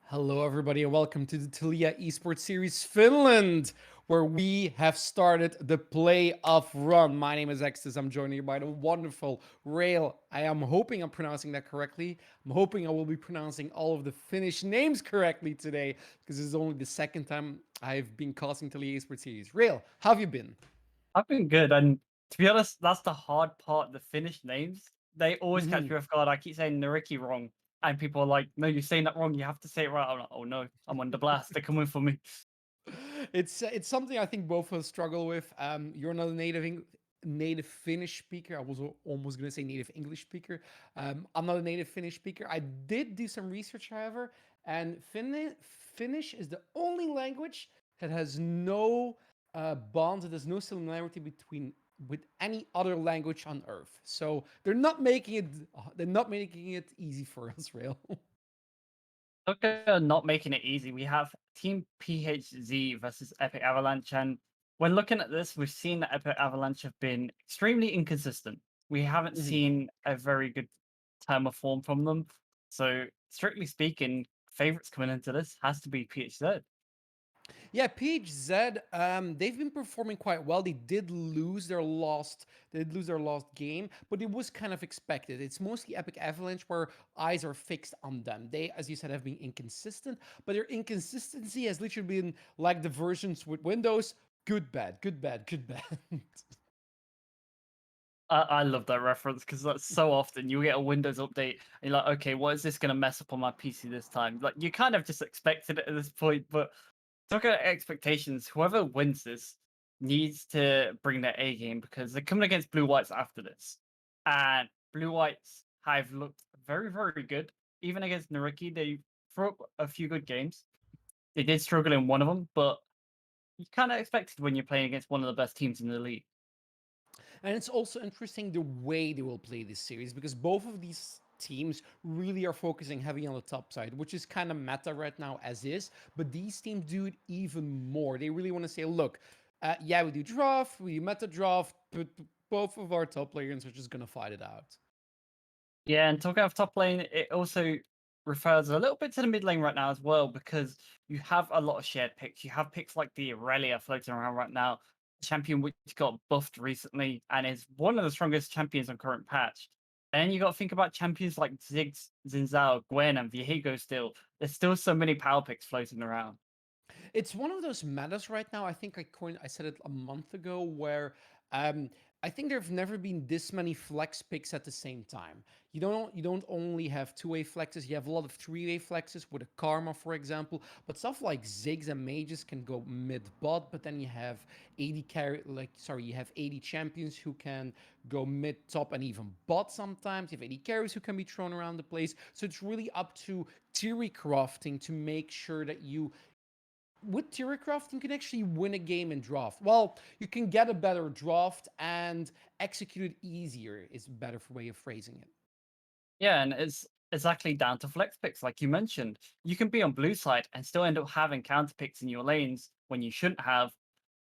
Hello, everybody, and welcome to the Talia Esports Series Finland, where we have started the playoff run. My name is Extus. I'm joined here by the wonderful Rail. I am hoping I'm pronouncing that correctly. I'm hoping I will be pronouncing all of the Finnish names correctly today, because this is only the second time I've been casting Talia Esports Series. Rail, how have you been? I've been good, and to be honest, that's the hard part. The Finnish names, they always catch Mhm. me off guard. I keep saying Nariki wrong, and people are like, "No, you're saying that wrong. You have to say it right." I'm like, "Oh no, I'm under blast. They're coming for me." It's something I think both of us struggle with. You're not a native Finnish speaker. I was almost gonna say native English speaker. I'm not a native Finnish speaker. I did do some research, however, and Finnish is the only language that has no bonds. That there's no similarity between with any other language on Earth. So they're not making it easy for us, real. Okay, not making it easy. We have Team PHZ versus Epic Avalanche, and when looking at this, we've seen that Epic Avalanche have been extremely inconsistent. We haven't seen a very good term of form from them. So, strictly speaking, favorites coming into this has to be PHZ. Yeah, PHZ, they've been performing quite well. They did lose their lost game, but it was kind of expected. It's mostly Epic Avalanche where eyes are fixed on them. They, as you said, have been inconsistent, but their inconsistency has literally been like the versions with Windows: good, bad, good, bad, good, bad. I love that reference because that's so often you get a Windows update and you're like, okay, what is this going to mess up on my PC this time? Like you kind of just expected it at this point, but talking about expectations, whoever wins this needs to bring their A game because they're coming against Blue Whites after this, and Blue Whites have looked very, very good. Even against Nariki, they threw up a few good games. They did struggle in one of them, but you kind of expected when you're playing against one of the best teams in the league. And it's also interesting the way they will play this series because both of these teams really are focusing heavy on the top side, which is kind of meta right now as is. But these teams do it even more. They really want to say, look, yeah, we do draft, we do meta draft, but both of our top players are just going to fight it out. Yeah, and talking of top lane, it also refers a little bit to the mid lane right now as well, because you have a lot of shared picks. You have picks like the Aurelia floating around right now, a champion which got buffed recently and is one of the strongest champions on current patch. And then you got to think about champions like Ziggs, Zinzao, Gwen, and Viego still. There's still so many power picks floating around. It's one of those metas right now. I think I said it a month ago where um, I think there have never been this many flex picks at the same time. You don't only have two-way flexes, you have a lot of three-way flexes with a Karma, for example. But stuff like Ziggs and Mages can go mid bot, but then you have 80 carry you have 80 champions who can go mid top and even bot sometimes. You have 80 carries who can be thrown around the place. So it's really up to theory crafting to make sure that you with Tiercraft, you can actually win a game in draft. Well, you can get a better draft and execute it easier, is a better way of phrasing it. Yeah, and it's exactly down to flex picks, like you mentioned. You can be on blue side and still end up having counter picks in your lanes when you shouldn't have,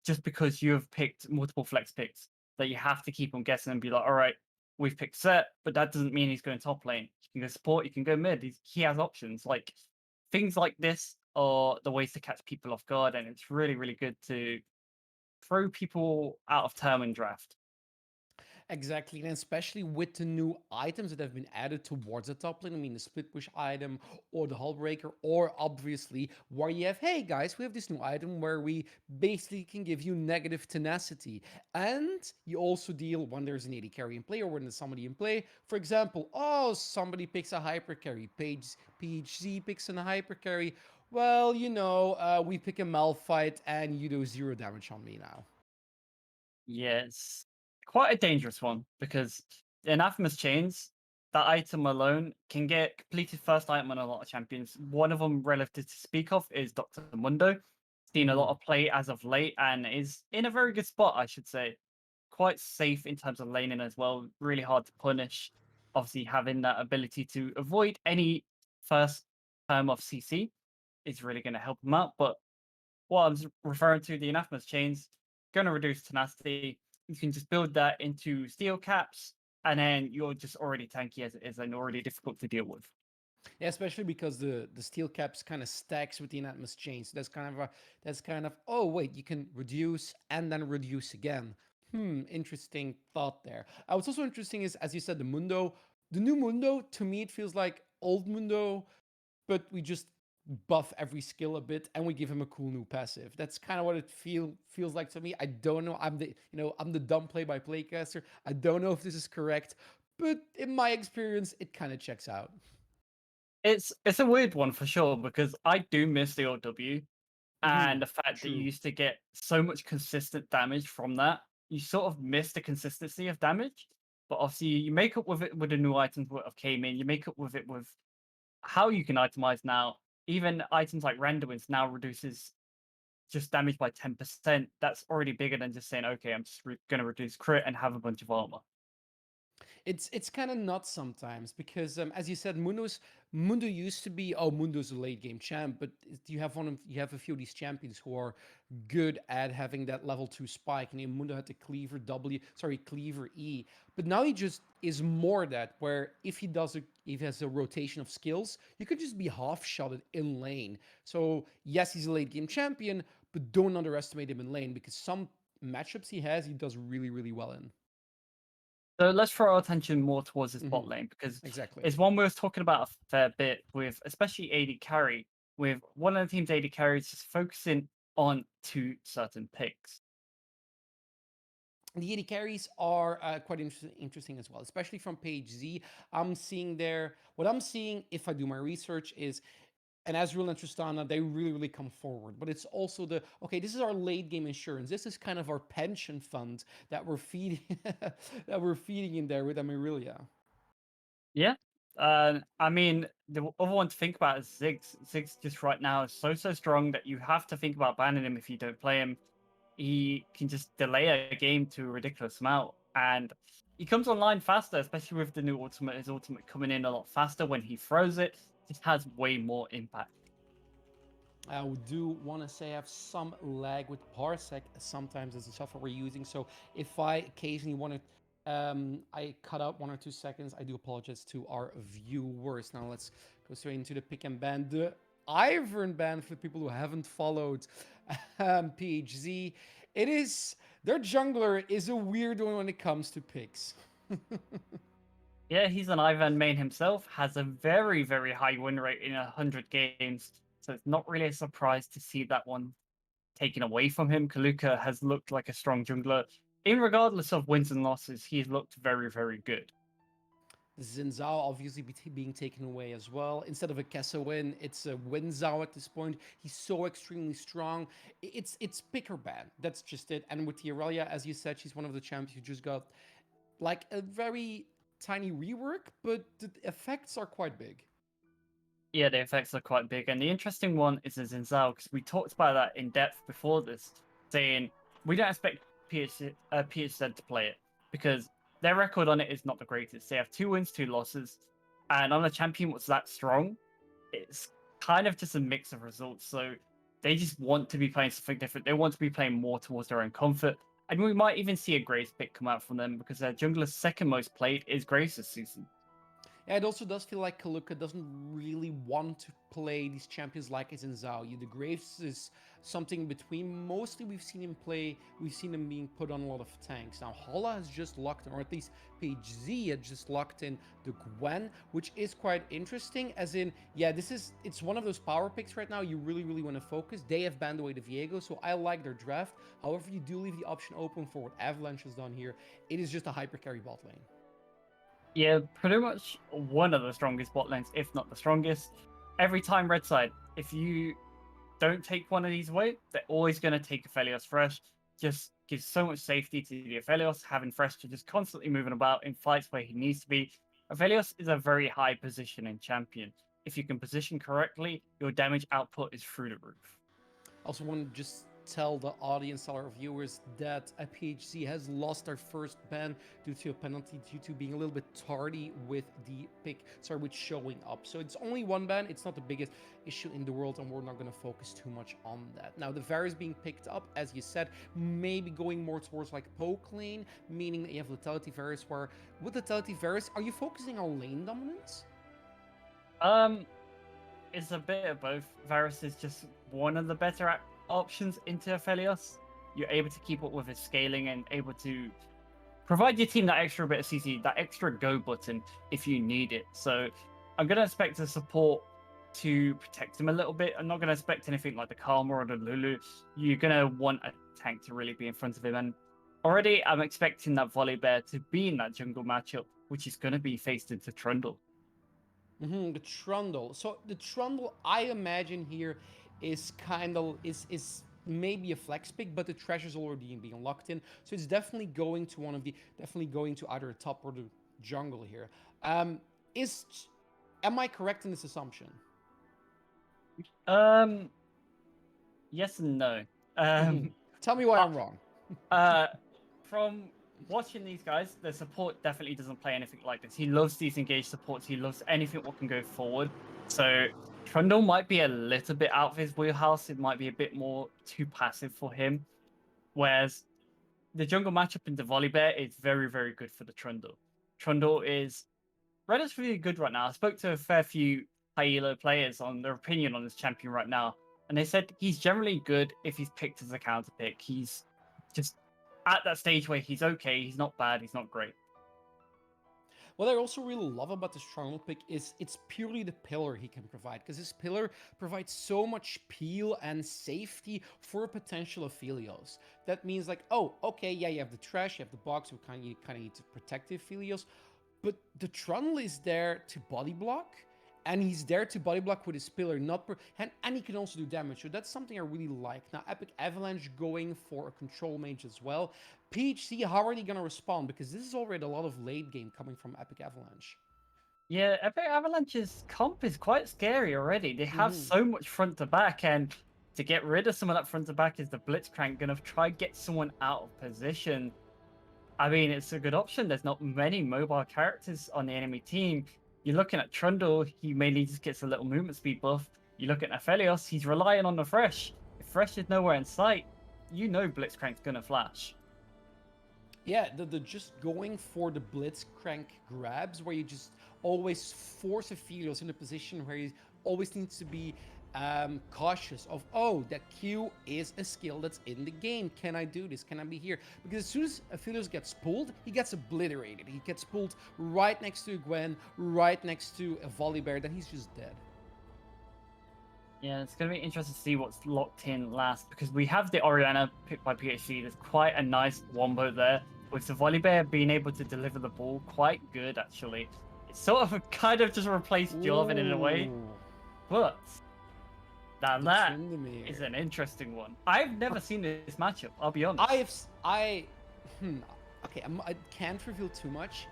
just because you have picked multiple flex picks that you have to keep on guessing and be like, all right, we've picked set, but that doesn't mean he's going top lane. You can go support, you can go mid. He has options. Like things like this are the ways to catch people off guard, and it's really, really good to throw people out of term in draft. Exactly, and especially with the new items that have been added towards the top lane. I mean, the split push item or the hull breaker, or obviously where you have, hey guys, we have this new item where we basically can give you negative tenacity. And you also deal when there's an AD carry in play or when there's somebody in play. For example, oh, somebody picks a hyper carry, PHZ picks a hyper carry. Well, we pick a Malphite and you do 0 damage on me now. Yes, quite a dangerous one because the Anathema's Chains, that item alone can get completed first item on a lot of champions. One of them, relative to speak of, is Dr. Mundo. Seen a lot Mhm. of play as of late and is in a very good spot, I should say. Quite safe in terms of laning as well. Really hard to punish. Obviously, having that ability to avoid any first term of CC is really going to help him out. But what I'm referring to, the Anathema's Chains, going to reduce tenacity. You can just build that into steel caps, and then you're just already tanky as it is and already difficult to deal with. Yeah, especially because the steel caps kind of stacks with the inanimous chain. So that's kind of oh wait, you can reduce and then reduce again. Interesting thought there. What's also interesting is, as you said, the new Mundo. To me, it feels like old Mundo, but we just buff every skill a bit and we give him a cool new passive. That's kind of what it feels like to me. I don't know. I'm the dumb play by play caster. I don't know if this is correct, but in my experience, it kind of checks out. It's a weird one for sure because I do miss the old W and the fact that you True. used to get so much consistent damage from that. You sort of miss the consistency of damage, but obviously you make up with it with the new items that have came in. You make up with it with how you can itemize now. Even items like Randomins now reduces just damage by 10%. That's already bigger than just saying, okay, I'm just going to reduce crit and have a bunch of armor. It's kind of nuts sometimes because as you said, Mundo used to be Mundo's a late game champ, but you have a few of these champions who are good at having that level 2 spike. And Mundo had the cleaver E, but now he just is more that where if he has a rotation of skills, you could just be half shotted in lane. So yes, he's a late game champion, but don't underestimate him in lane because some matchups he does really really well in. So let's throw our attention more towards this bot Hmm. lane because Exactly. it's one we was talking about a fair bit with, especially AD carry, with one of the team's AD carries just focusing on two certain picks. The AD carries are quite interesting as well, especially from page Z. What I'm seeing if I do my research is, and Azrael and Tristana, they really, really come forward. But it's also okay, this is our late game insurance. This is kind of our pension fund that we're feeding, that we're feeding in there with Amerelia. Yeah. I mean, the other one to think about is Ziggs. Ziggs just right now is so strong that you have to think about banning him if you don't play him. He can just delay a game to a ridiculous amount, and he comes online faster, especially with the new ultimate. His ultimate coming in a lot faster when he throws it. Just has way more impact. I do want to say I have some lag with Parsec sometimes as the software we're using. So if I occasionally want to, I cut out 1 or 2 seconds, I do apologize to our viewers. Now let's go straight into the pick and ban. The Ivern ban for people who haven't followed PHZ. Their jungler is a weird one when it comes to picks. Yeah, he's an Ivan main himself, has a very high win rate in 100 games. So it's not really a surprise to see that one taken away from him. Kaluka has looked like a strong jungler. In regardless of wins and losses, he's looked very good. Zinzao obviously being taken away as well. Instead of a Kessa win, it's a Winzao at this point. He's so extremely strong. It's pick or ban. That's just it. And with the Aurelia, as you said, she's one of the champions who just got like a very tiny rework, but the effects are quite big. Yeah, the effects are quite big. And the interesting one is the Zinzao, because we talked about that in depth before this, saying we don't expect PHZ to play it because their record on it is not the greatest. They have 2 wins, 2 losses. And on a champion what's that strong, it's kind of just a mix of results. So they just want to be playing something different. They want to be playing more towards their own comfort. And we might even see a Grace pick come out from them because their jungler's second most played is Grace this season. Yeah, it also does feel like Kaluka doesn't really want to play these champions like it's in Zhao. The Graves is something between. Mostly we've seen him being put on a lot of tanks. Now, Holla has just locked in, or at least PHZ had just locked in the Gwen, which is quite interesting, as in, yeah, it's one of those power picks right now you really, really want to focus. They have banned away the Viego, so I like their draft. However, you do leave the option open for what Avalanche has done here. It is just a hyper carry bot lane. Yeah, pretty much one of the strongest bot lanes, if not the strongest. Every time red side, if you don't take one of these away, they're always going to take Aphelios Fresh. Just gives so much safety to the Aphelios, having Fresh to just constantly moving about in fights where he needs to be. Aphelios is a very high positioning champion. If you can position correctly, your damage output is through the roof. Also, want to just tell the audience, tell our viewers, that a PHC has lost their first ban due to a penalty due to being a little bit tardy with the pick, with showing up. So it's only one ban. It's not the biggest issue in the world, and we're not going to focus too much on that. Now, the Varus being picked up, as you said, maybe going more towards like poke lane, meaning that you have Lethality Varus, where with Lethality Varus, are you focusing on lane dominance? Um, it's a bit of both. Varus is just one of the better options into Aphelios. You're able to keep up with his scaling and able to provide your team that extra bit of CC, that extra go button if you need it. So I'm going to expect the support to protect him a little bit. I'm not going to expect anything like the Karma or the Lulu. You're going to want a tank to really be in front of him. And already I'm expecting that Volibear to be in that jungle matchup, which is going to be faced into Trundle. The Trundle. So the Trundle, I imagine here, is kind of is maybe a flex pick, but the treasure's already being locked in, so it's definitely going to definitely going to either the top or the jungle here. Is Am I correct in this assumption? Um, yes and no. Mhm. Tell me why uh, I'm wrong. uh, from watching these guys, the support definitely doesn't play anything like this. He loves these engaged supports. He loves anything what can go forward. So Trundle might be a little bit out of his wheelhouse. It might be a bit more too passive for him. Whereas the jungle matchup in the Volibear is very, very good for the Trundle. Trundle is relatively good right now. I spoke to a fair few high elo players on their opinion on this champion right now, and they said he's generally good if he's picked as a counter pick. He's just at that stage where he's okay, he's not bad, he's not great. What I also really love about this Trundle pick is it's purely the pillar he can provide, because this pillar provides so much peel and safety for potential Aphelios. That means like, oh, okay, yeah, you have the trash, you have the box, you kind of need to protect the Aphelios, but the Trundle is there to body block, and he's there to body block with his pillar, and he can also do damage. So that's something I really like. Now, Epic Avalanche going for a control mage as well. PHZ, how are they gonna respond? Because this is already a lot of late game coming from Epic Avalanche. Yeah, Epic Avalanche's comp is quite scary already. They have Mm-hmm. so much front to back, and to get rid of some of that front to back is the Blitzcrank gonna try get someone out of position. I mean, it's a good option. There's not many mobile characters on the enemy team. You're looking at Trundle, he mainly just gets a little movement speed buff. You look at Aphelios, he's relying on the Fresh. If Fresh is nowhere in sight, you know Blitzcrank's gonna flash. Yeah, the just going for the Blitzcrank grabs where you just always force Aphelios in a position where he always needs to be cautious of, oh, that Q is a skill that's in the game. Can I do this? Can I be here? Because as soon as Aphelios gets pulled, he gets obliterated. He gets pulled right next to Gwen, right next to a Volibear, then he's just dead. Yeah, it's going to be interesting to see what's locked in last because we have the Oriana picked by PHZ. There's quite a nice wombo there with the Volibear being able to deliver the ball quite good, actually. It's sort of a kind of just replaced Jarvan in a way, Ooh, but now the that is Tryndamere. an interesting one. I've never seen this matchup, I'll be honest. I okay, I can't reveal too much,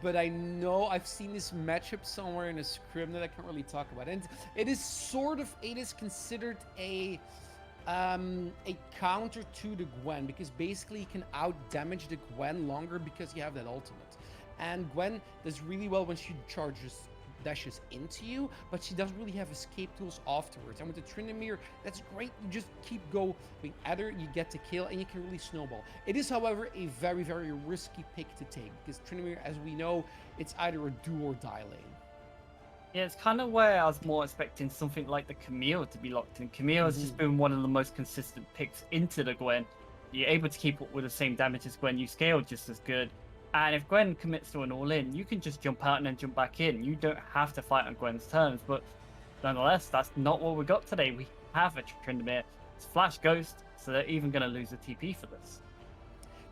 but I know I've seen this matchup somewhere in a scrim that I can't really talk about. And it is considered a counter to the Gwen, because basically you can out damage the Gwen longer because you have that ultimate. And Gwen does really well when she dashes into you, but she doesn't really have escape tools afterwards. And with the Tryndamere, that's great. You just keep going. Either you get the kill and you can really snowball. It is, however, a very, very risky pick to take because Tryndamere, as we know, it's either a do or die lane. Yeah, it's kind of where I was more expecting something like the Camille to be locked in. Camille has just been one of the most consistent picks into the Gwen. You're able to keep up with the same damage as Gwen, you scale just as good. And if Gwen commits to an all-in, you can just jump out and then jump back in. You don't have to fight on Gwen's terms, but nonetheless, that's not what we got today. We have a Tryndamere. It's Flash Ghost, so they're even going to lose the TP for this.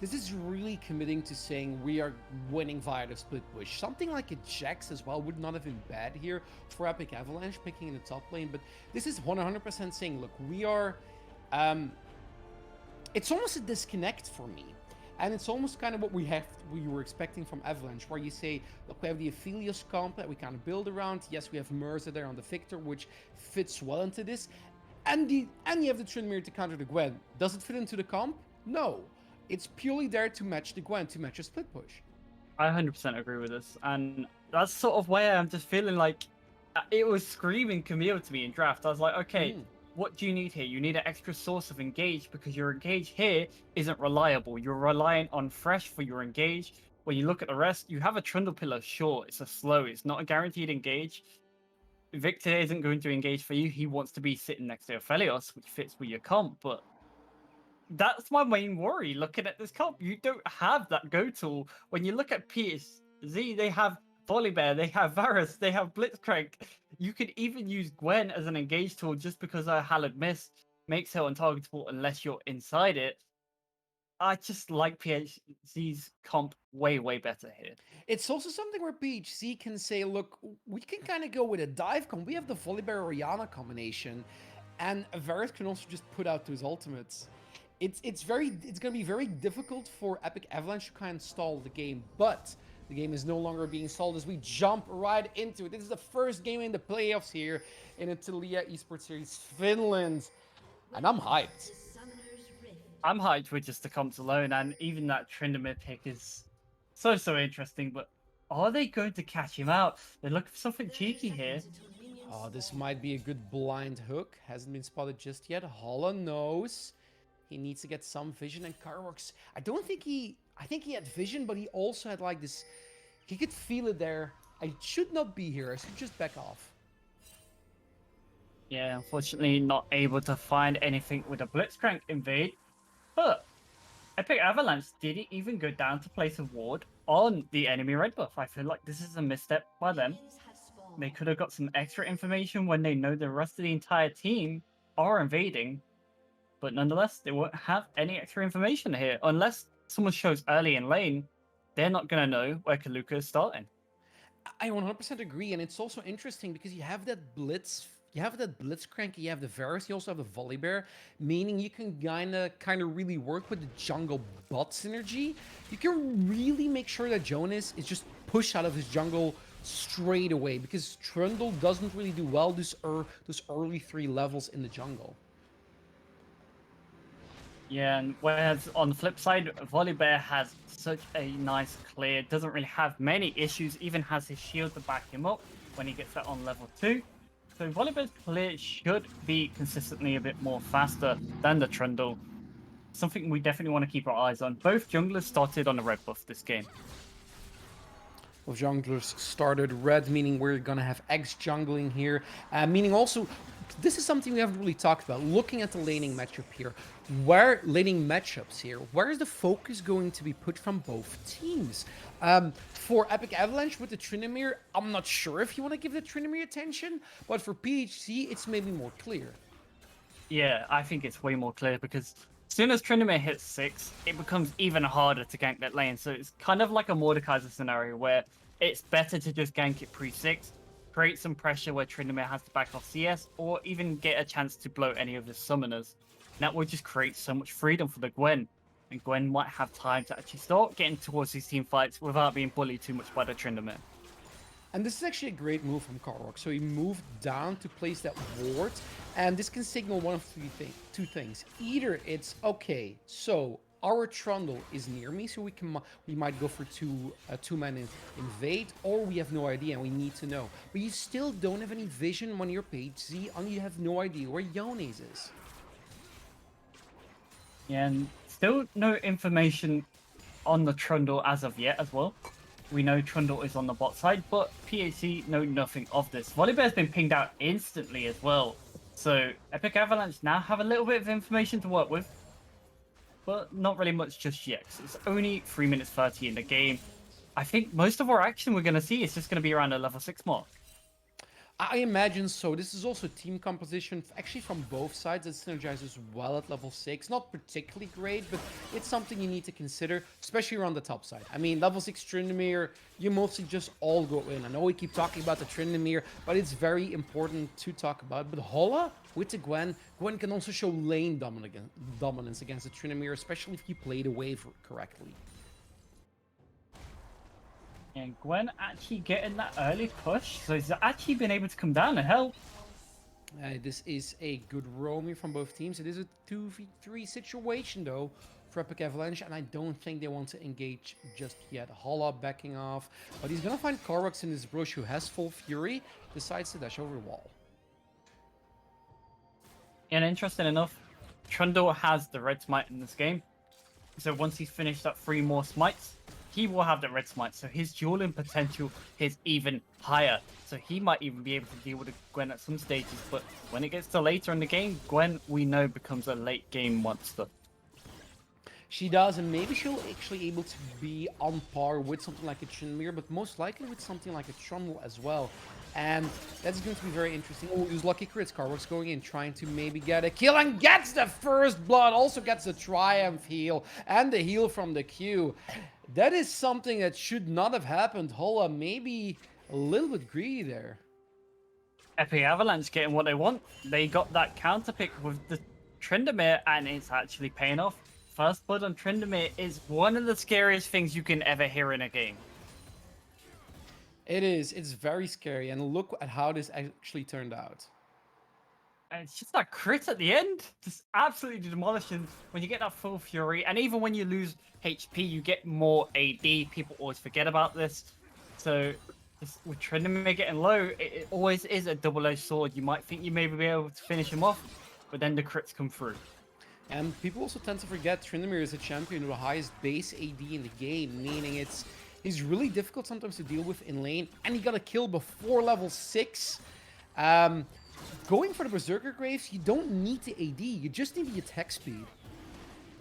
This is really committing to saying we are winning via the split push. Something like a Jax as well would not have been bad here for Epic Avalanche picking in the top lane, but this is 100% saying, look, we are... it's almost a disconnect for me. And it's almost kind of what we were expecting from Avalanche, where you say, look, we have the Aphelios comp that we kind of build around. Yes, we have Merza there on the Victor, which fits well into this. And you have the Tryndamere to counter the Gwen. Does it fit into the comp? No. It's purely there to match the Gwen, to match a split push. I 100% agree with this. And that's sort of where I'm just feeling like it was screaming Camille to me in draft. I was like, okay, what do you need here? You need an extra source of engage because your engage here isn't reliable. You're relying on Fresh for your engage. When you look at the rest, you have a Trundle pillar, sure, it's a slow, it's not a guaranteed engage. Victor isn't going to engage for you. He wants to be sitting next to Aphelios, which fits with your comp. But that's my main worry looking at this comp. You don't have that go tool. When you look at PHZ, they have Volibear, they have Varus, they have Blitzcrank. You could even use Gwen as an engage tool just because her Hallowed Mist makes her untargetable unless you're inside it. I just like PHZ's comp way, way better here. It's also something where PHC can say, look, we can kind of go with a dive comp. We have the Volibear Oriana combination, and Varus can also just put out those ultimates. It's gonna be very difficult for Epic Avalanche to kind of stall the game, but the game is no longer being stalled as we jump right into it. This is the first game in the playoffs here in Italia Esports Series Finland, and I'm hyped. I'm hyped with just the comps alone, and even that Tryndamere pick is so interesting. But are they going to catch him out? They're looking for something cheeky here. Oh, this might be a good blind hook. Hasn't been spotted just yet. Holla knows he needs to get some vision, and Carworks, I think he had vision, but he also had like this, he could feel it there. I should not be here. I should just back off. Yeah, unfortunately not able to find anything with a Blitzcrank invade. But Epic Avalanche didn't even go down to place a ward on the enemy red buff. I feel like this is a misstep by them. They could have got some extra information when they know the rest of the entire team are invading. But nonetheless, they won't have any extra information here. Unless someone shows early in lane, they're not going to know where Kaluka is starting. I 100% agree, and it's also interesting because you have that Blitz, you have that Blitzcrank, you have the Varus, you also have the Volibear, meaning you can kind of really work with the jungle bot synergy. You can really make sure that Jonas is just pushed out of his jungle straight away, because Trundle doesn't really do well those early 3 levels in the jungle. Yeah, and whereas on the flip side, Volibear has such a nice clear, doesn't really have many issues, even has his shield to back him up when he gets that on level 2. So Volibear's clear should be consistently a bit more faster than the Trundle. Something we definitely want to keep our eyes on. Both junglers started on a red buff this game. Well, junglers started red, meaning we're gonna have X jungling here, meaning also, this is something we haven't really talked about. Looking at the laning matchup here, where is the focus going to be put from both teams? For Epic Avalanche with the Tryndamere, I'm not sure if you want to give the Tryndamere attention, but for PHC, it's maybe more clear. Yeah, I think it's way more clear because as soon as Tryndamere hits 6, it becomes even harder to gank that lane. So it's kind of like a Mordekaiser scenario where it's better to just gank it pre-6, create some pressure where Tryndamere has to back off CS, or even get a chance to blow any of his summoners. That will just create so much freedom for the Gwen. And Gwen might have time to actually start getting towards these team fights without being bullied too much by the Tryndamere. And this is actually a great move from Carrock. So he moved down to place that ward, and this can signal one of two things. Either it's, okay, so our Trundle is near me, so we might go for two-man invade, or we have no idea and we need to know. But you still don't have any vision on your page Z, and you have no idea where Yones is. Yeah, and still no information on the Trundle as of yet as well. We know Trundle is on the bot side, but PHC know nothing of this. Volibear's been pinged out instantly as well. So Epic Avalanche now have a little bit of information to work with, but not really much just yet. It's only 3 minutes 30 in the game. I think most of our action we're going to see is just going to be around the level 6 mark. I imagine so. This is also team composition, actually from both sides, that synergizes well at level 6. Not particularly great, but it's something you need to consider, especially around the top side. I mean, level 6 Tryndamere, you mostly just all go in. I know we keep talking about the Tryndamere, but it's very important to talk about. But Holla with the Gwen can also show lane dominance against the Tryndamere, especially if you play the wave correctly. And Gwen actually getting that early push, so he's actually been able to come down and help. This is a good roaming from both teams. It is a 2v3 situation, though, for Epic Avalanche, and I don't think they want to engage just yet. Holla backing off, but he's going to find Korvax in his brush, who has full fury, decides to dash over the wall. And interesting enough, Trundle has the red smite in this game. So once he's finished up 3 more smites, he will have the red smite, so his dueling potential is even higher. So he might even be able to deal with Gwen at some stages. But when it gets to later in the game, Gwen, we know, becomes a late game monster. She does, and maybe she'll actually able to be on par with something like a Tryndamere, but most likely with something like a Trundle as well. And that's going to be very interesting. Oh, use lucky crits. Carworks going in, trying to maybe get a kill, and gets the first blood. Also gets the Triumph heal, and the heal from the Q. That is something that should not have happened. Hola, maybe a little bit greedy there. Epic Avalanche getting what they want. They got that counter pick with the Tryndamere, and it's actually paying off. First blood on Tryndamere is one of the scariest things you can ever hear in a game. It is. It's very scary, and look at how this actually turned out. And it's just that crit at the end, just absolutely demolishing when you get that full fury. And even when you lose HP, you get more AD. People always forget about this. So with Tryndamere getting low, it always is a double-edged sword. You might think you may be able to finish him off, but then the crits come through. And people also tend to forget Tryndamere is a champion with the highest base AD in the game, meaning he's really difficult sometimes to deal with in lane, and he got a kill before level 6. Going for the Berserker Graves, you don't need the AD, you just need the attack speed.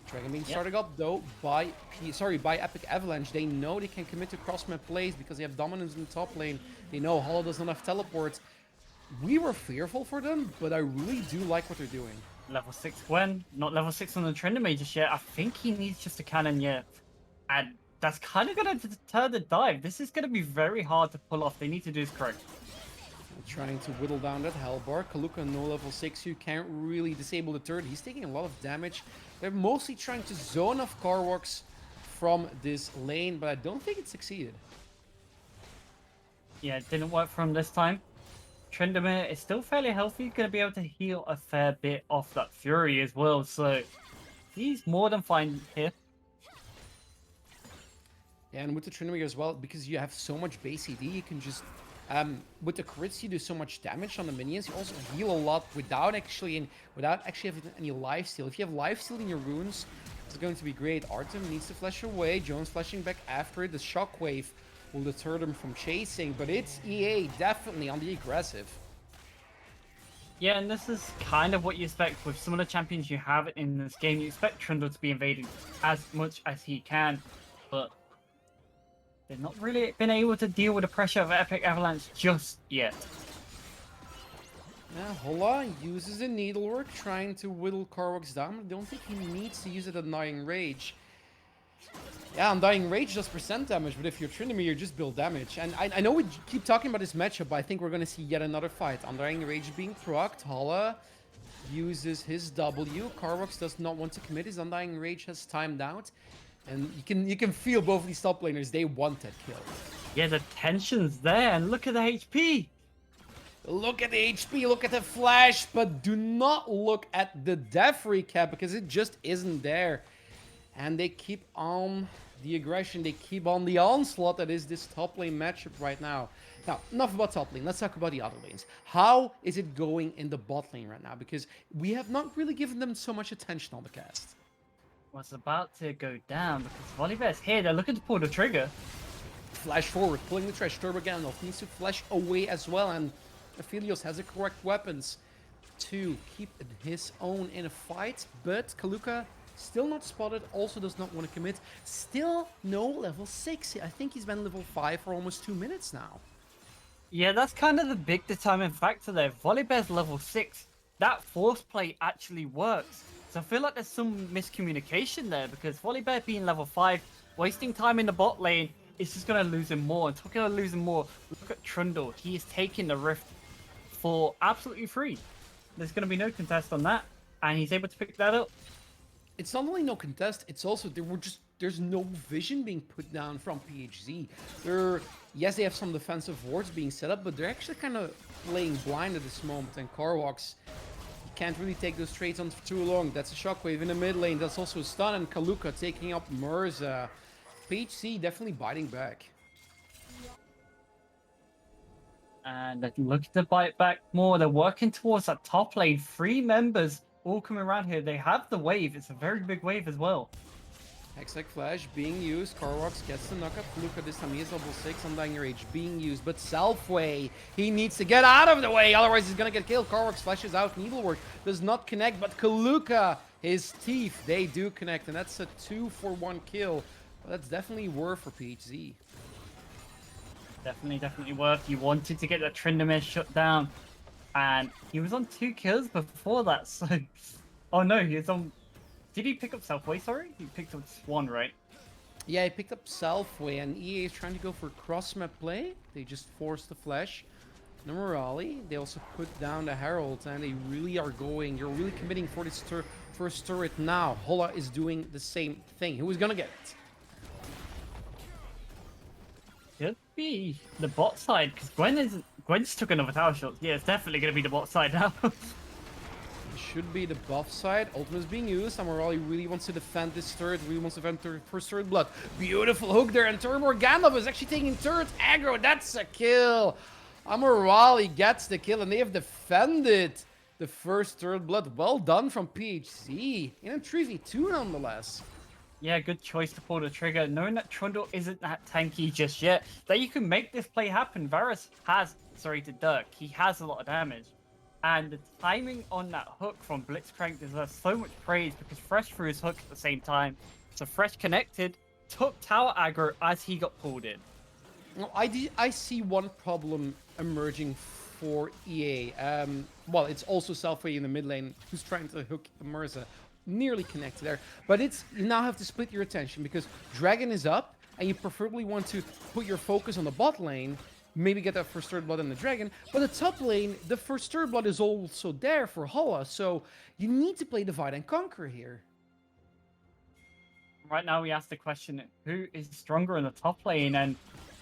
Dragon being started up though by Epic Avalanche. They know they can commit to cross-map plays because they have dominance in the top lane. They know Hollow does not have teleport. We were fearful for them, but I really do like what they're doing. Level 6 Gwen, not level 6 on the Tryndamere just yet. I think he needs just a cannon yet. And that's kind of going to deter the dive. This is going to be very hard to pull off. They need to do this correct. Trying to whittle down that hell bar. Kaluka no level 6. You can't really disable the turret. He's taking a lot of damage. They're mostly trying to zone off Carworks from this lane, but I don't think it succeeded. Yeah, it didn't work for him this time. Tryndamere is still fairly healthy. Going to be able to heal a fair bit off that Fury as well. So he's more than fine here. Yeah, and with the Tryndamere as well, because you have so much base AD, you can just... with the crits, you do so much damage on the minions. You also heal a lot without actually having any lifesteal. If you have lifesteal in your runes, it's going to be great. Artem needs to flash away. Jones flashing back after it. The shockwave will deter them from chasing, but it's EA definitely on the aggressive. Yeah, and this is kind of what you expect with some of the champions you have in this game. You expect Trundle to be invading as much as he can, but they've not really been able to deal with the pressure of Epic Avalanche just yet. Yeah, Hola uses a needlework, trying to whittle Carworks down. I don't think he needs to use it at Undying Rage. Yeah, Undying Rage does percent damage, but if you're Tryndamere, you just build damage. And I know we keep talking about this matchup, but I think we're going to see yet another fight. Undying Rage being procced. Hola uses his W. Carworks does not want to commit. His Undying Rage has timed out. And you can feel both of these top laners, they want that kill. Yeah, the tension's there, and look at the HP. Look at the HP, look at the flash, but do not look at the death recap because it just isn't there. And they keep on the aggression, they keep on the onslaught that is this top lane matchup right now. Now, enough about top lane, let's talk about the other lanes. How is it going in the bot lane right now? Because we have not really given them so much attention on the cast. Was about to go down because Volibear's here. They're looking to pull the trigger. Flash forward, pulling the trash. Turbo Gandalf needs to flash away as well, and Aphelios has the correct weapons to keep his own in a fight, but Kaluka still not spotted, also does not want to commit. Still no level 6. I think he's been level 5 for almost 2 minutes now. Yeah, that's kind of the big determining factor there. Volibear's level 6. That force play actually works. So I feel like there's some miscommunication there because Volibear being level 5, wasting time in the bot lane, is just going to lose him more. And talking about losing more, look at Trundle. He is taking the Rift for absolutely free. There's going to be no contest on that, and he's able to pick that up. It's not only no contest, it's also there's no vision being put down from PHZ. Yes, they have some defensive wards being set up, but they're actually kind of playing blind at this moment, and Carworks can't really take those trades on for too long. That's a shockwave in the mid lane. That's also a stun, and Kaluka taking up Mirza. PHC definitely biting back. And they can look to bite back more. They're working towards that top lane. 3 members all coming around here. They have the wave. It's a very big wave as well. Hextech Flash being used. Carwax gets the knockup. Luca this time he is level 6. Undying Rage being used. But Selfway, he needs to get out of the way. Otherwise he's going to get killed. Carwax flashes out. Needlework does not connect. But Kaluka, his teeth, they do connect. And that's a 2-for-1 kill. Well, that's definitely worth for PHZ. Definitely worth. You wanted to get that Tryndamere shut down. And he was on 2 kills before that. So, oh no, he was on... Did he pick up Selfway, sorry? He picked up Swan, right? Yeah, he picked up Selfway, and EA is trying to go for cross-map play. They just forced the flash. No Morale. They also put down the Herald, and they really are going. You're really committing for this first turret now. Holla is doing the same thing. Who is gonna get it? Could be the bot side, because Gwen's took another tower shot. Yeah, it's definitely going to be the bot side now. Should be the buff side. Ultimate is being used. Amorali really wants to defend this turret. Really wants to defend the first turret blood. Beautiful hook there. And Turbo Gandalf is actually taking turret aggro. That's a kill. Amorali gets the kill. And they have defended the first turret blood. Well done from PHC. In a 3v2 nonetheless. Yeah, good choice to pull the trigger. Knowing that Trundle isn't that tanky just yet, that you can make this play happen. Varus has, sorry to Dirk, he has a lot of damage. And the timing on that hook from Blitzcrank deserves so much praise because Fresh threw his hook at the same time. So Fresh connected, took tower aggro as he got pulled in. Well, I see one problem emerging for EA. Well, it's also Selfway in the mid lane who's trying to hook Mirza. Nearly connected there. But it's you now have to split your attention because Dragon is up and you preferably want to put your focus on the bot lane. Maybe get that first third blood in the Dragon. But the top lane, the first third blood is also there for Holla. So you need to play divide and conquer here. Right now we ask the question, who is stronger in the top lane? And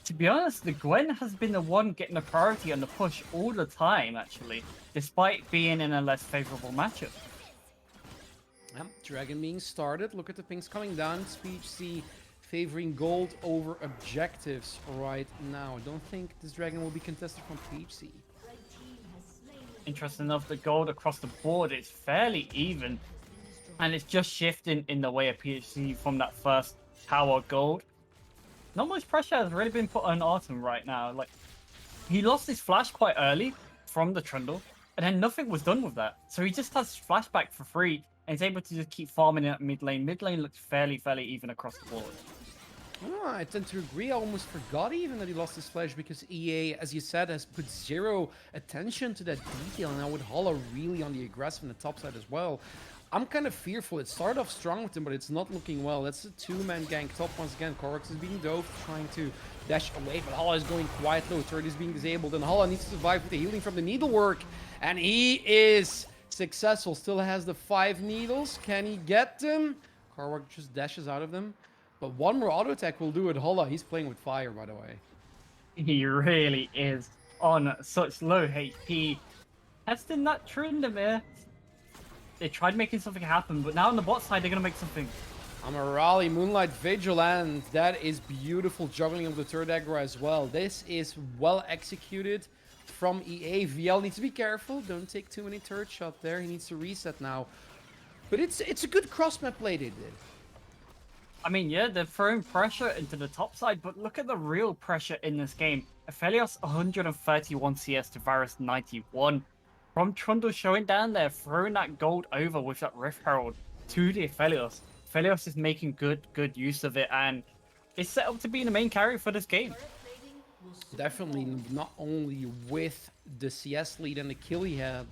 to be honest, the Gwen has been the one getting the priority on the push all the time, actually, despite being in a less favorable matchup. Dragon being started. Look at the pings coming down. Speech C favoring gold over objectives right now. I don't think this Dragon will be contested from PHC. Interesting enough, the gold across the board is fairly even. And it's just shifting in the way of PHC from that first tower gold. Not much pressure has really been put on Artem right now. Like, he lost his flash quite early from the Trundle, and then nothing was done with that. So he just has flashback for free, and he's able to just keep farming it at mid lane. Mid lane looks fairly even across the board. Oh, I tend to agree. I almost forgot even that he lost his flash because EA, as you said, has put zero attention to that detail. And now with Holla really on the aggressive on the top side as well. I'm kind of fearful. It started off strong with him, but it's not looking well. That's a two-man gank top once again. Korvax is being dove, trying to dash away, but Holla is going quite low. Turret is being disabled, and Holla needs to survive with the healing from the needlework. And he is successful. Still has the 5 needles. Can he get them? Korvax just dashes out of them. But one more auto attack will do it. Holla, he's playing with fire, by the way. He really is on such low HP. Testing that Tryndamere. They tried making something happen, but now on the bot side, they're going to make something. Amarali, Moonlight Vigil, and that is beautiful juggling of the third aggro as well. This is well executed from EA. VL needs to be careful. Don't take too many turret shots there. He needs to reset now. But it's a good cross-map play they did. I mean, yeah, they're throwing pressure into the top side, but look at the real pressure in this game. Aphelios 131 CS to Varus 91. From Trundle showing down there, throwing that gold over with that Rift Herald to the Aphelios. Aphelios is making good use of it, and it's set up to be the main carry for this game. Definitely, not only with the CS lead and the kill he had,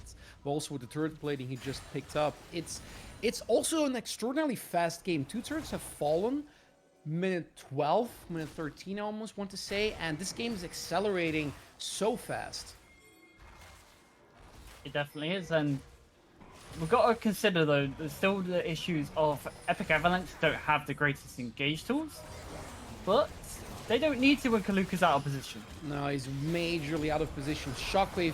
but also with the turret plating he just picked up. It's also an extraordinarily fast game. 2 turrets have fallen. Minute 12, minute 13 I almost want to say, and this game is accelerating so fast. It definitely is, and we've got to consider, though, there's still the issues of Epic Avalanche don't have the greatest engage tools, but they don't need to when Kaluka's out of position. No, he's majorly out of position. Shockwave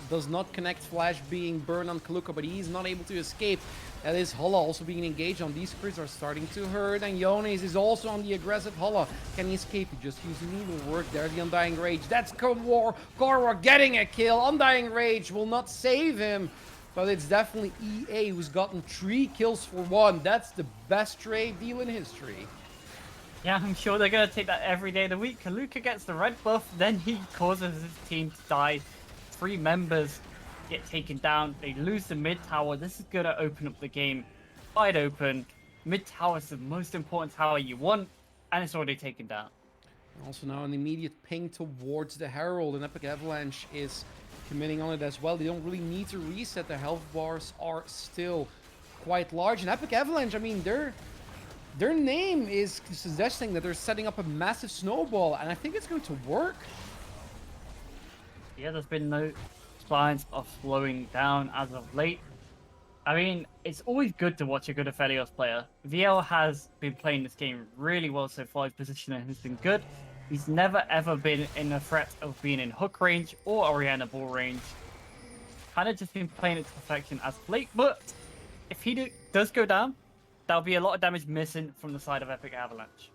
does not connect. Flash being burned on Kaluka, but he's not able to escape. That is Holla also being engaged on. These crits are starting to hurt, and Yones is also on the aggressive Holla. Can he escape? He just used the needlework. There's the Undying Rage. That's Korwa getting a kill. Undying Rage will not save him. but it's definitely EA who's gotten 3 kills for 1. That's the best trade deal in history. Yeah, I'm sure they're going to take that every day of the week. Kaluka gets the red buff, then he causes his team to die. 3 members get taken down. They lose the mid tower. This is going to open up the game wide open. Mid tower is the most important tower you want, and it's already taken down. Also now an immediate ping towards the Herald, and Epic Avalanche is committing on it as well. They don't really need to reset. Their health bars are still quite large. And Epic Avalanche, I mean, their name is suggesting that they're setting up a massive snowball, and I think it's going to work. Yeah, there's been no signs of slowing down as of late. I mean, it's always good to watch a good Aphelios player. VL has been playing this game really well so far. His positioning has been good. He's never ever been in a threat of being in hook range or Orianna ball range. Kind of just been playing it to perfection as of late, but if he does go down, there'll be a lot of damage missing from the side of Epic Avalanche.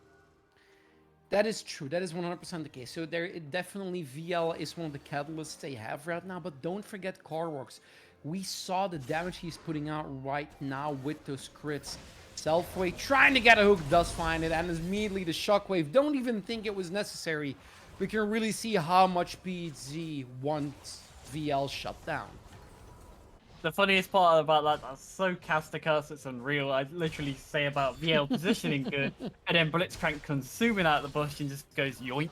That is true. That is 100% the case. So there, definitely VL is one of the catalysts they have right now. But don't forget Carworks. We saw the damage he's putting out right now with those crits. Selfway trying to get a hook, does find it, and immediately the shockwave. Don't even think it was necessary. We can really see how much PHZ wants VL shut down. The funniest part about that, that's so caster curse, it's unreal. I literally say about VL positioning good, and then Blitzcrank comes zooming out of the bush and just goes yoink.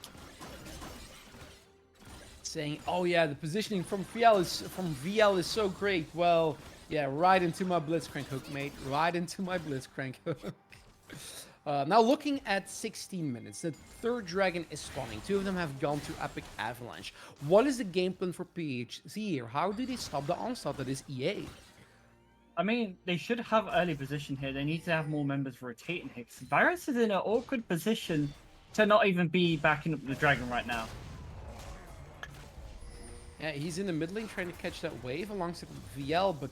Saying, oh yeah, the positioning from VL is so great. Well, yeah, right into my Blitzcrank hook, mate. Right into my Blitzcrank hook. Now looking at 16 minutes, the third dragon is spawning. 2 of them have gone to Epic Avalanche. What is the game plan for PHZ here? How do they stop the onslaught that is EA? I mean, they should have early position here. They need to have more members rotating here. Varus is in an awkward position to not even be backing up the dragon right now. Yeah, he's in the mid lane trying to catch that wave alongside VL, but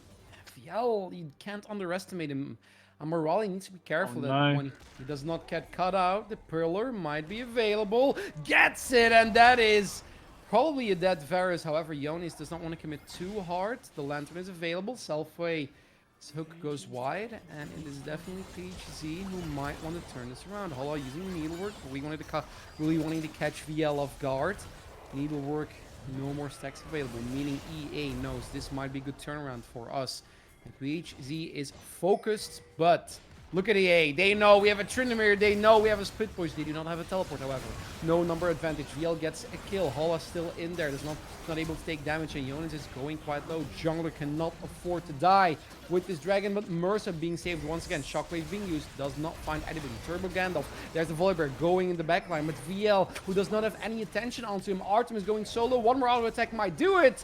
VL, you can't underestimate him. Morale needs to be careful that when he does not get cut out, the pillar might be available. Gets it, and that is probably a dead Varus. However, Jonas does not want to commit too hard. The lantern is available. Selfway, his hook goes wide, and it is definitely PHZ who might want to turn this around. Holla using needlework, really wanting to catch VL off guard. Needlework, no more stacks available, meaning EA knows this might be a good turnaround for us. And PHZ is focused, but look at EA. They know we have a Tryndamere. They know we have a split push. They do not have a teleport, however. No number advantage. VL gets a kill. Holla still in there. Does not able to take damage, and Jonas is going quite low. Jungler cannot afford to die with this dragon, but Mercer being saved once again. Shockwave being used. Does not find anybody. Turbo Gandalf. There's the Volibear going in the backline, but VL, who does not have any attention onto him. Artem is going solo. One more auto attack might do it,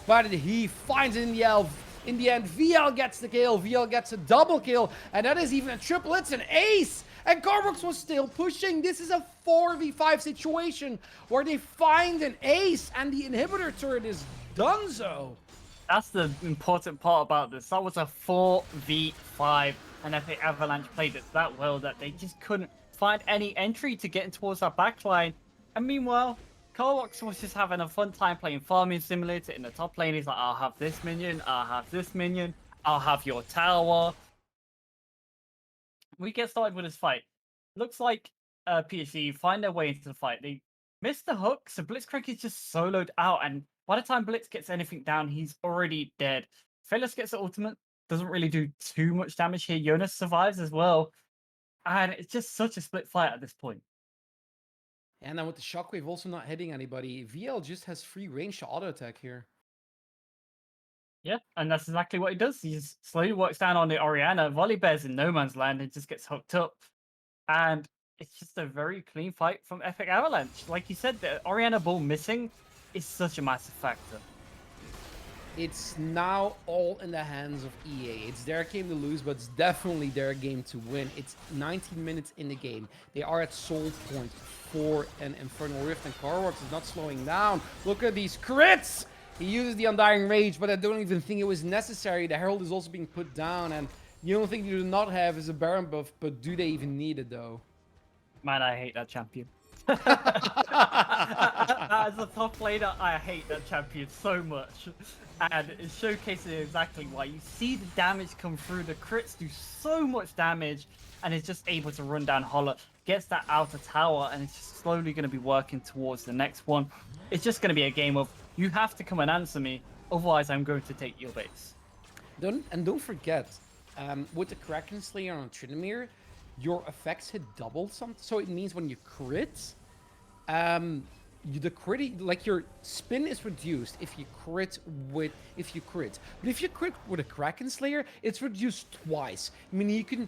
but he finds it in the elf. In the end, VL gets the kill. VL gets a double kill. And that is even a triple. It's an ace. And Carbox was still pushing. This is a 4v5 situation where they find an ace. And the inhibitor turret is donezo. That's the important part about this. That was a 4v5. And Epic Avalanche played it that well that they just couldn't find any entry to get in towards that backline. And meanwhile, Carlox was just having a fun time playing Farming Simulator in the top lane. He's like, I'll have this minion, I'll have this minion, I'll have your tower. We get started with this fight. Looks like PHZ find their way into the fight. They miss the hook, so Blitzcrank is just soloed out, and by the time Blitz gets anything down, he's already dead. Felis gets the ultimate, doesn't really do too much damage here. Jonas survives as well, and it's just such a split fight at this point. And then with the Shockwave also not hitting anybody, VL just has free range to auto attack here. Yeah, and that's exactly what he does. He just slowly works down on the Orianna. Volibear's in no man's land and just gets hooked up. And it's just a very clean fight from Epic Avalanche. Like you said, the Orianna ball missing is such a massive factor. It's now all in the hands of EA. It's their game to lose, but it's definitely their game to win. It's 19 minutes in the game. They are at soul point for an Infernal Rift, and Carworks is not slowing down. Look at these crits! He uses the Undying Rage, but I don't even think it was necessary. The Herald is also being put down, and the only thing you do not have is a Baron buff, but do they even need it, though? Man, I hate that champion. As a top laner, I hate that champion so much. And it showcases exactly why. You see the damage come through, the crits do so much damage, and it's just able to run down Holler, gets that outer tower, and it's just slowly going to be working towards the next one. It's just going to be a game of, you have to come and answer me, otherwise I'm going to take your base. Don't forget, with the Kraken Slayer on Tryndamere, your effects hit double something. So it means when you crit, the crit, like your spin is reduced if you crit. But if you crit with a Kraken Slayer, it's reduced twice. I mean, you can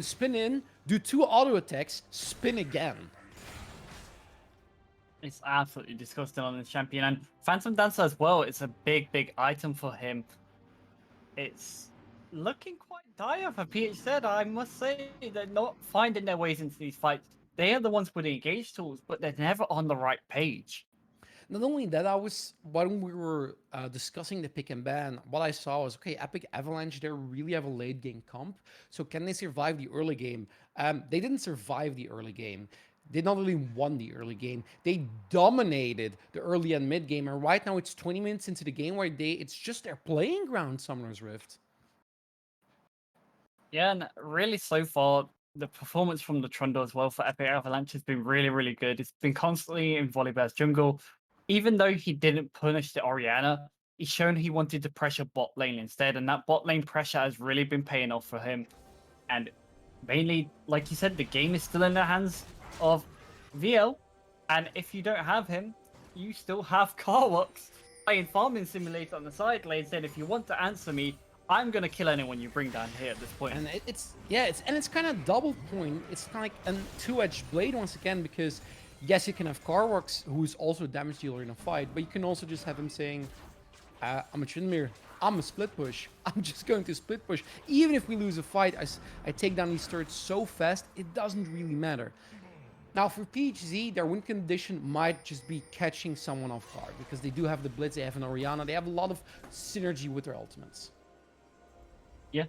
spin in, do 2 auto attacks, spin again. It's absolutely disgusting on this champion. And Phantom Dancer as well, it's a big, big item for him. It's looking quite dire for PHZ, I must say. They're not finding their ways into these fights. They are the ones with the engage tools, but they're never on the right page. Not only that, when we were discussing the pick and ban, what I saw was, okay, Epic Avalanche, they really have a late game comp. So can they survive the early game? They didn't survive the early game. They not only won the early game, they dominated the early and mid game. And right now it's 20 minutes into the game where it's just their playing ground, Summoner's Rift. Yeah, and really so far, the performance from the Trundle as well for Epic Avalanche has been really, really good. It's been constantly in Volibear's jungle. Even though he didn't punish the Orianna, he's shown he wanted to pressure bot lane instead, and that bot lane pressure has really been paying off for him. And mainly, like you said, the game is still in the hands of VL, and if you don't have him, you still have Carwox playing Farming Simulator on the side lane, saying, if you want to answer me, I'm gonna kill anyone you bring down here at this point. And it's kind of double point. It's kind of like a 2-edged blade once again, because yes, you can have Carwox, who's also a damage dealer in a fight, but you can also just have him saying, I'm a Tryndamere, I'm a split push. I'm just going to split push. Even if we lose a fight, I take down these turrets so fast, it doesn't really matter. Now for PHZ, their win condition might just be catching someone off guard, because they do have the Blitz, they have an Orianna, they have a lot of synergy with their ultimates. Yeah.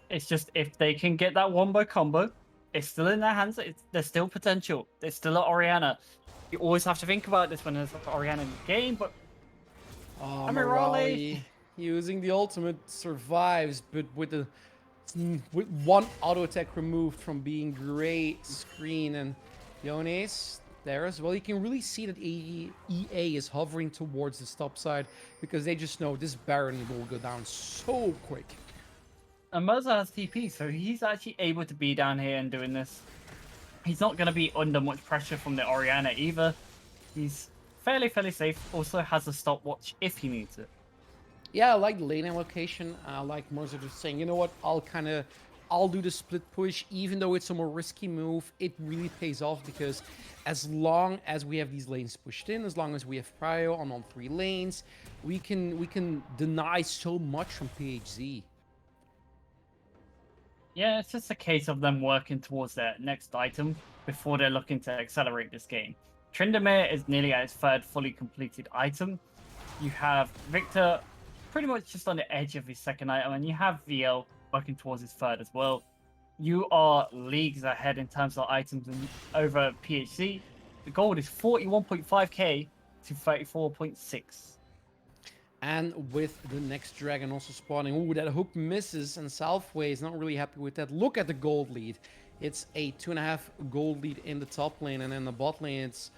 It's just, if they can get that wombo combo, it's still in their hands. There's still potential. There's still an Orianna. You always have to think about this when there's an Orianna in the game, but... Oh, Morale using the ultimate survives, but with one auto attack removed from being great screen, and Yones there as well. You can really see that EA is hovering towards the stop side, because they just know this Baron will go down so quick. And Mirza has TP, so he's actually able to be down here and doing this. He's not going to be under much pressure from the Orianna either. He's fairly safe. Also has a stopwatch if he needs it. Yeah, I like the lane allocation. I like Mirza just saying, you know what, I'll do the split push, even though it's a more risky move. It really pays off, because as long as we have these lanes pushed in, as long as we have prio on all 3 lanes, we can deny so much from PHZ. Yeah, it's just a case of them working towards their next item before they're looking to accelerate this game. Tryndamere is nearly at its 3rd fully completed item. You have Victor pretty much just on the edge of his 2nd item, and you have VL working towards his 3rd as well. You are leagues ahead in terms of items over PHC. The gold is 41.5k to 34.6. And with the next dragon also spawning. Ooh, that hook misses, and Southway is not really happy with that. Look at the gold lead. It's a 2.5 gold lead in the top lane, and in the bot lane it's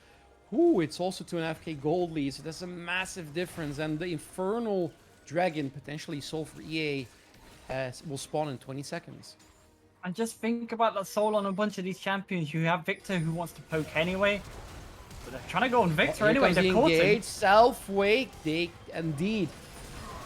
also 2.5k gold lead. So that's a massive difference. And the Infernal Dragon, potentially sold for EA, will spawn in 20 seconds. And just think about that soul on a bunch of these champions. You have Victor, who wants to poke anyway. But they're trying to go on Victor anyway. They're caught him. Self-wake. They indeed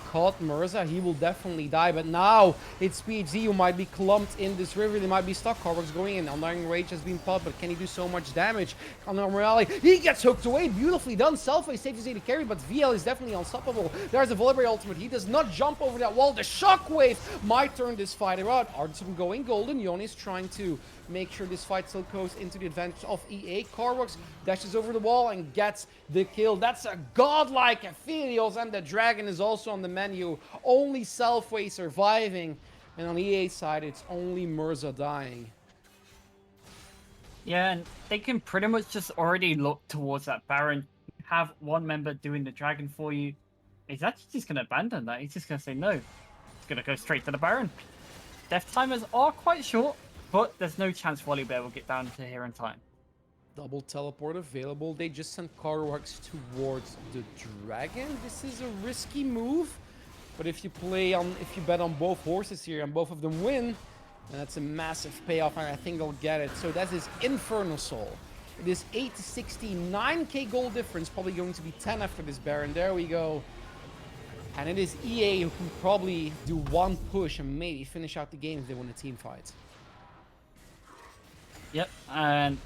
caught Mirza. He will definitely die. But now it's PHZ who might be clumped in this river. They might be stuck. Carbox going in. Undying Rage has been popped, but can he do so much damage? On Morale, he gets hooked away. Beautifully done. Self-wake saves the carry, but VL is definitely unstoppable. There's a Volibear ultimate. He does not jump over that wall. The shockwave might turn this fight around. Artisan going golden. Yonis trying to make sure this fight still goes into the advantage of EA. Carwox dashes over the wall and gets the kill. That's a godlike Aphelios, and the dragon is also on the menu. Only Selfway surviving, and on EA's side, it's only Mirza dying. Yeah, and they can pretty much just already look towards that Baron. Have one member doing the dragon for you. He's actually just going to abandon that. He's just going to say no. He's going to go straight to the Baron. Death timers are quite short, but there's no chance Volibear will get down to here in time. Double teleport available. They just sent Carwax towards the dragon. This is a risky move, but if you bet on both horses here and both of them win, then that's a massive payoff, and I think they'll get it. So that is Infernal Soul. It is 8 to 69k gold difference, probably going to be 10 after this Baron. There we go. And it is EA who can probably do one push and maybe finish out the game if they win a team fight. Yep, and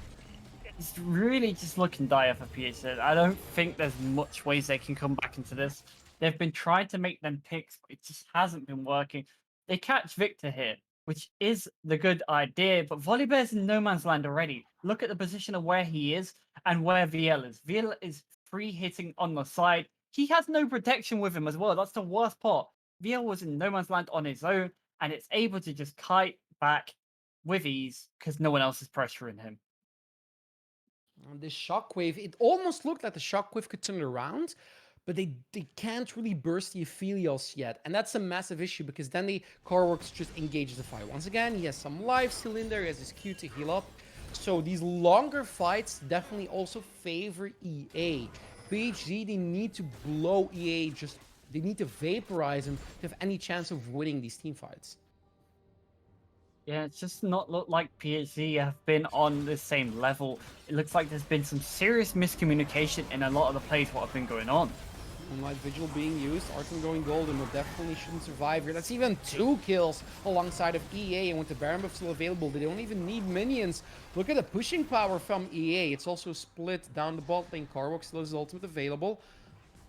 it's really just looking dire for PHZ. I don't think there's much ways they can come back into this. They've been trying to make them picks, but it just hasn't been working. They catch Victor here, which is the good idea, but Volibear's in no man's land already. Look at the position of where he is and where VL is. VL is free hitting on the side. He has no protection with him as well. That's the worst part. VL was in no man's land on his own, and it's able to just kite back with ease because no one else is pressuring him. And this shockwave, it almost looked like the shockwave could turn it around, but they can't really burst the Aphelios yet. And that's a massive issue because then the Carworks just engages the fight. Once again, he has some life still in there, he has his Q to heal up. So these longer fights definitely also favor EA. PHZ, they need to blow EA, they need to vaporize him to have any chance of winning these team fights. Yeah, it's just not looked like PHZ have been on the same level. It looks like there's been some serious miscommunication in a lot of the plays what have been going on. Moonlight Vigil being used, Arkham going golden, but definitely shouldn't survive here. That's even 2 kills alongside of EA, and with the Baron buff still available, they don't even need minions. Look at the pushing power from EA. It's also split down the bot lane. Carwox still has his ultimate available,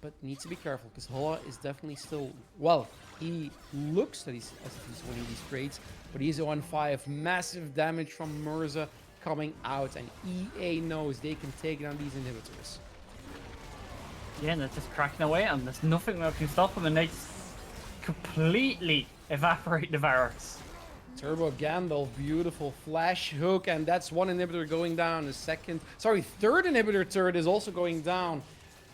but needs to be careful because Holla is definitely still, well, he looks that as if he's winning these trades, but he's on 5. Massive damage from Mirza coming out, and EA knows they can take down these inhibitors. Yeah, and they're just cracking away, and there's nothing that can stop them, and they just completely evaporate the Varus. Turbo Gandalf, beautiful flash hook, and that's one inhibitor going down. The third inhibitor turret is also going down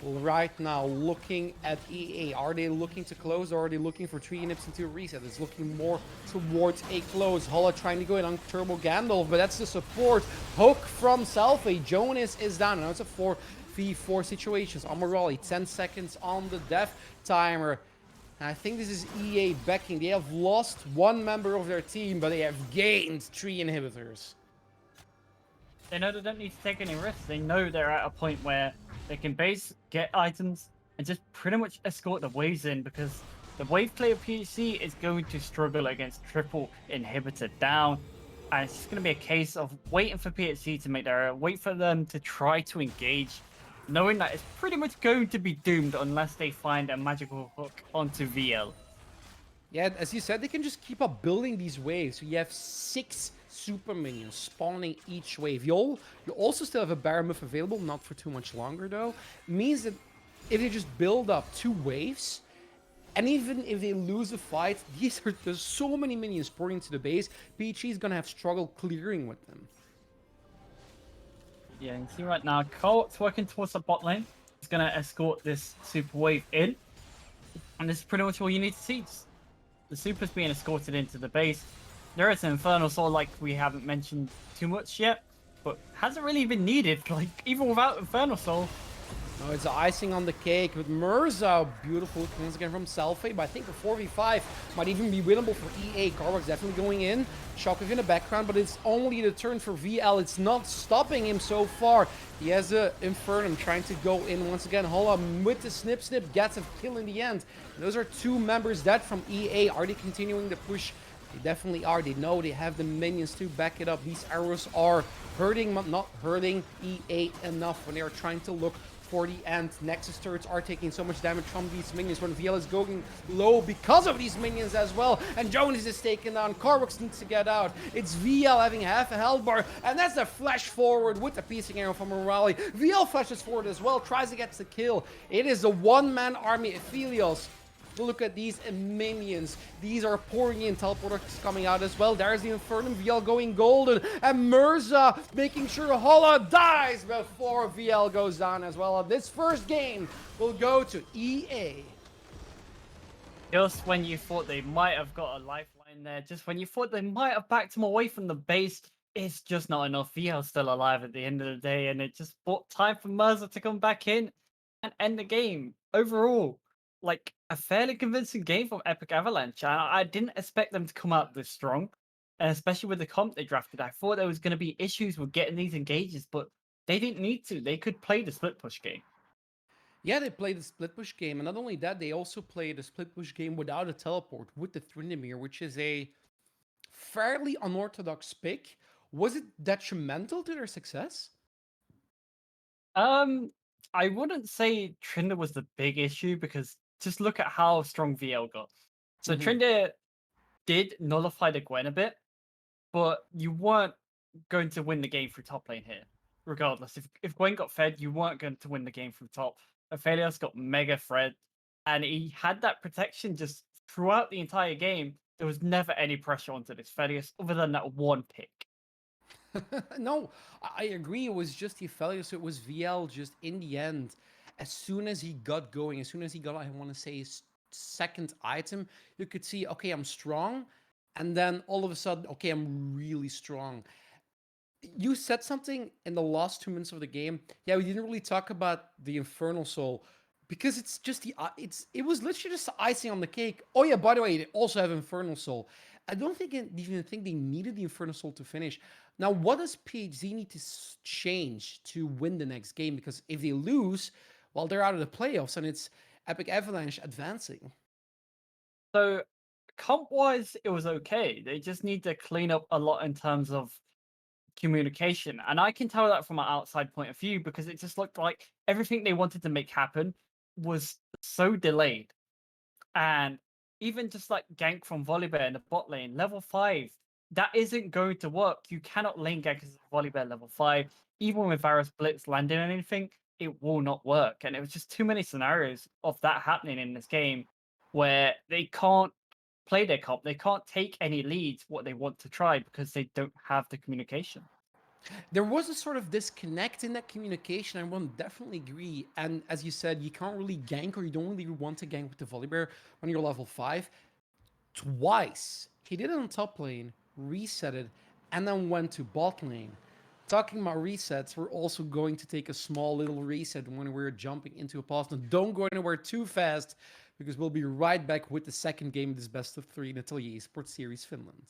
right now. Looking at EA, are they looking to close, or are they looking for 3 inhibs into a reset? It's looking more towards a close. Holla trying to go in on Turbo Gandalf, but that's the support. Hook from Salve. Jonas is down. Now it's a 4v4 situations. Amarali, 10 seconds on the death timer. And I think this is EA backing. They have lost 1 member of their team, but they have gained 3 inhibitors. They know they don't need to take any risks. They know they're at a point where they can base, get items, and just pretty much escort the waves in, because the wave play of PHC is going to struggle against triple inhibitor down. And it's just going to be a case of waiting for PHC to make their wait for them to try to engage, knowing that it's pretty much going to be doomed unless they find a magical hook onto VL. Yeah, as you said, they can just keep up building these waves. So you have 6 super minions spawning each wave. You also still have a Baron buff available, not for too much longer though. It means that if they just build up 2 waves, and even if they lose the fight, there's so many minions pouring into the base, PHZ is gonna have struggle clearing with them. Yeah, you can see right now, Cole's working towards the bot lane. He's going to escort this super wave in. And this is pretty much all you need to see. The super's being escorted into the base. There is an Infernal Soul, like we haven't mentioned too much yet, but hasn't really been needed. Like, even without Infernal Soul. No, it's icing on the cake with Mirza. Beautiful once again from Salve, but I think a 4v5 might even be winnable for EA. Carwax definitely going in. Shockwave in the background, but it's only the turn for VL. It's not stopping him so far. He has a Infernum trying to go in once again. Holla with the snip, gets a kill in the end. And those are 2 members dead from EA. Are they continuing the push? They definitely are. They know they have the minions to back it up. These arrows are hurting, but not hurting EA enough when they are trying to look for the end. Nexus turrets are taking so much damage from these minions when VL is going low because of these minions as well. And Jonas is taken down. Carwax needs to get out. It's VL having half a health bar, and that's the flash forward with the piecing arrow from Morali. VL flashes forward as well, tries to get the kill. It is a 1-man army. Aphelios Look at these minions. These are pouring in. Teleporters coming out as well. There's the Infernum. VL going golden. And Mirza making sure Holla dies before VL goes down as well. This first game will go to EA. Just when you thought they might have got a lifeline there, just when you thought they might have backed him away from the base, it's just not enough. VL's still alive at the end of the day, and it just bought time for Mercer to come back in and end the game. Overall, like a fairly convincing game from Epic Avalanche. I didn't expect them to come out this strong, and especially with the comp they drafted. I thought there was going to be issues with getting these engages, but they didn't need to. They could play the split push game. Yeah, they played the split push game, and not only that, they also played a split push game without a teleport with the Thrindamere, which is a fairly unorthodox pick. Was it detrimental to their success? Um, I wouldn't say Trinder was the big issue because just look at how strong VL got. So Mm-hmm. Trinder did nullify the Gwen a bit, but you weren't going to win the game through top lane here. Regardless, if Gwen got fed, you weren't going to win the game from top. Aphelios got mega fed, and he had that protection just throughout the entire game. There was never any pressure onto this Aphelios other than that one pick. No, I agree. It was just the failure. So it was VL just in the end. As soon as he got going, as soon as he got, I want to say, his second item, you could see, okay, I'm strong. And then all of a sudden, okay, I'm really strong. You said something in the last 2 minutes of the game. Yeah, we didn't really talk about the Infernal Soul because it's just it was literally just the icing on the cake. Oh yeah, by the way, they also have Infernal Soul. I don't think even think they needed the Infernal Soul to finish. Now, what does PHZ need to change to win the next game? Because if they lose, well, they're out of the playoffs, and it's Epic Avalanche advancing. So comp wise, it was okay. They just need to clean up a lot in terms of communication. And I can tell that from an outside point of view because it just looked like everything they wanted to make happen was so delayed. And even just like gank from Volibear in the bot lane, level 5, that isn't going to work. You cannot lane gank as a Volibear level 5. Even with Varus Blitz landing on anything, it will not work. And it was just too many scenarios of that happening in this game where they can't play their comp. They can't take any leads what they want to try because they don't have the communication. There was a sort of disconnect in that communication. I will definitely agree. And as you said, you can't really gank, or you don't really want to gank with the Volibear when you're level 5. Twice, he did it on top lane, reset it, and then went to bot lane. Talking about resets, we're also going to take a small little reset when we're jumping into a pause. Now, don't go anywhere too fast, because we'll be right back with the second game of this best of 3 Natalia Esports Series Finland.